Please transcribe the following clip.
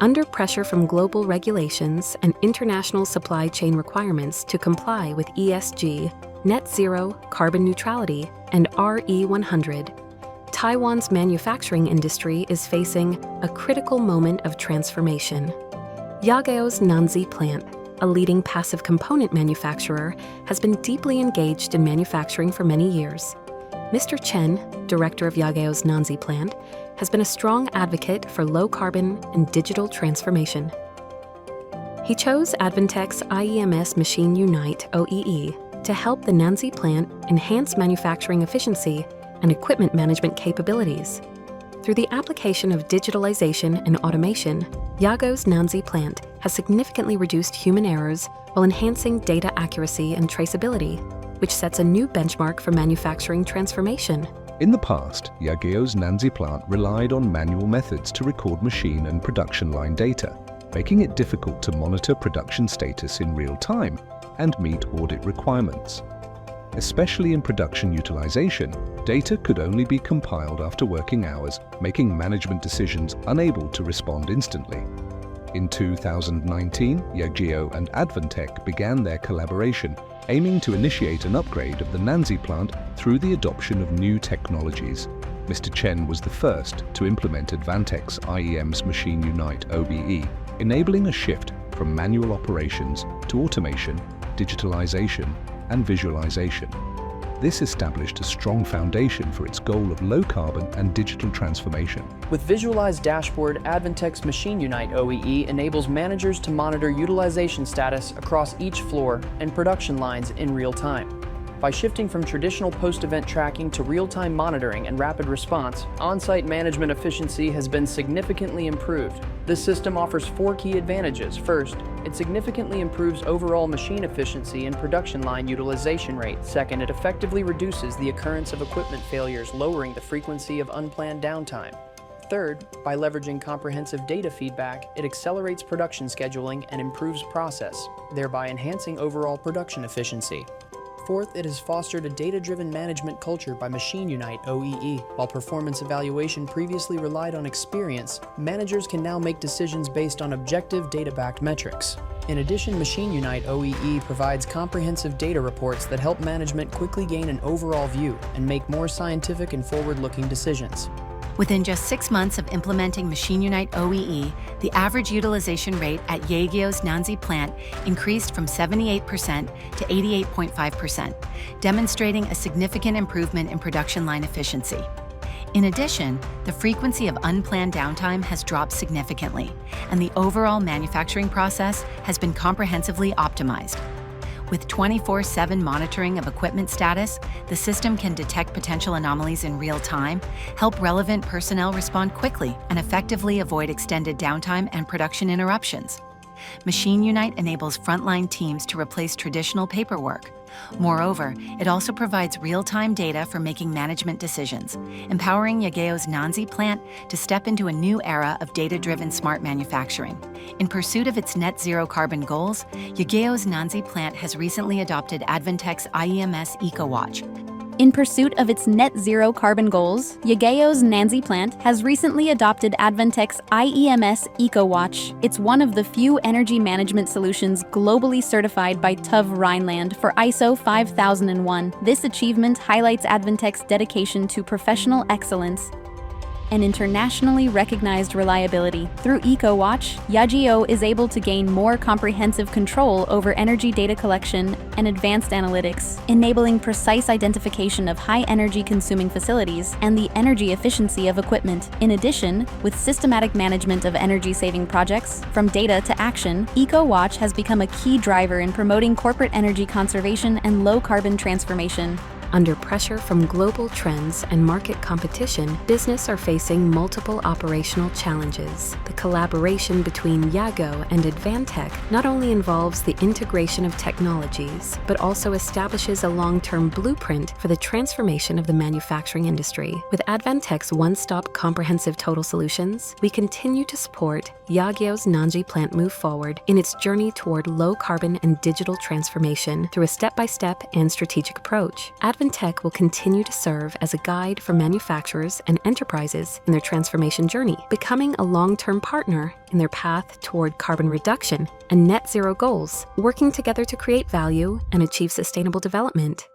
Under pressure from global regulations and international supply chain requirements to comply with ESG, net zero, carbon neutrality, and RE100, Taiwan's manufacturing industry is facing a critical moment of transformation. YAGEO's Nanzih plant, a leading passive component manufacturer, has been deeply engaged in manufacturing for many years. Mr. Chen, director of YAGEO's Nanzih plant, has been a strong advocate for low-carbon and digital transformation. He chose Advantech's iEMS MachineUnite OEE to help the Nanzih plant enhance manufacturing efficiency and equipment management capabilities. Through the application of digitalization and automation, YAGEO's Nanzih plant has significantly reduced human errors while enhancing data accuracy and traceability, which sets a new benchmark for manufacturing transformation. In the past, YAGEO's Nanzih plant relied on manual methods to record machine and production line data, making it difficult to monitor production status in real time and meet audit requirements. Especially in production utilization, data could only be compiled after working hours, making management decisions unable to respond instantly. In 2019, YAGEO and Advantech began their collaboration, aiming to initiate an upgrade of the Nanzih plant through the adoption of new technologies. Mr. Chen was the first to implement Advantech's iEMS MachineUnite OBE, enabling a shift from manual operations to automation, digitalization, and visualization. This established a strong foundation for its goal of low-carbon and digital transformation. With visualized dashboard, Advantech's MachineUnite OEE enables managers to monitor utilization status across each floor and production lines in real time. By shifting from traditional post-event tracking to real-time monitoring and rapid response, on-site management efficiency has been significantly improved. This system offers 4 key advantages. First, it significantly improves overall machine efficiency and production line utilization rate. Second, it effectively reduces the occurrence of equipment failures, lowering the frequency of unplanned downtime. Third, by leveraging comprehensive data feedback, it accelerates production scheduling and improves process, thereby enhancing overall production efficiency. Fourth, it has fostered a data-driven management culture by MachineUnite OEE. While performance evaluation previously relied on experience, managers can now make decisions based on objective data-backed metrics. In addition, MachineUnite OEE provides comprehensive data reports that help management quickly gain an overall view and make more scientific and forward-looking decisions. Within just 6 months of implementing MachineUnite OEE, the average utilization rate at YAGEO's Nanzih plant increased from 78% to 88.5%, demonstrating a significant improvement in production line efficiency. In addition, the frequency of unplanned downtime has dropped significantly, and the overall manufacturing process has been comprehensively optimized. With 24/7 monitoring of equipment status, the system can detect potential anomalies in real time, help relevant personnel respond quickly, and effectively avoid extended downtime and production interruptions. MachineUnite enables frontline teams to replace traditional paperwork. Moreover, it also provides real-time data for making management decisions, empowering YAGEO's Nanzih plant to step into a new era of data-driven smart manufacturing. In pursuit of its net zero carbon goals, YAGEO's Nanzih plant has recently adopted Advantech's iEMS ECOWatch. In pursuit of its net zero carbon goals, YAGEO's Nanzih plant has recently adopted Advantech's iEMS ECOWatch. It's one of the few energy management solutions globally certified by TÜV Rheinland for ISO 5001. This achievement highlights Advantech's dedication to professional excellence and internationally recognized reliability. Through ECOWatch, YAGEO is able to gain more comprehensive control over energy data collection and advanced analytics, enabling precise identification of high-energy consuming facilities and the energy efficiency of equipment. In addition, with systematic management of energy-saving projects, from data to action, ECOWatch has become a key driver in promoting corporate energy conservation and low-carbon transformation. Under pressure from global trends and market competition, business are facing multiple operational challenges. The collaboration between YAGEO and Advantech not only involves the integration of technologies, but also establishes a long-term blueprint for the transformation of the manufacturing industry. With Advantech's one-stop comprehensive total solutions, we continue to support YAGEO's Nanzih plant move forward in its journey toward low-carbon and digital transformation through a step-by-step and strategic approach. Advantech will continue to serve as a guide for manufacturers and enterprises in their transformation journey, becoming a long-term partner in their path toward carbon reduction and net zero goals, working together to create value and achieve sustainable development.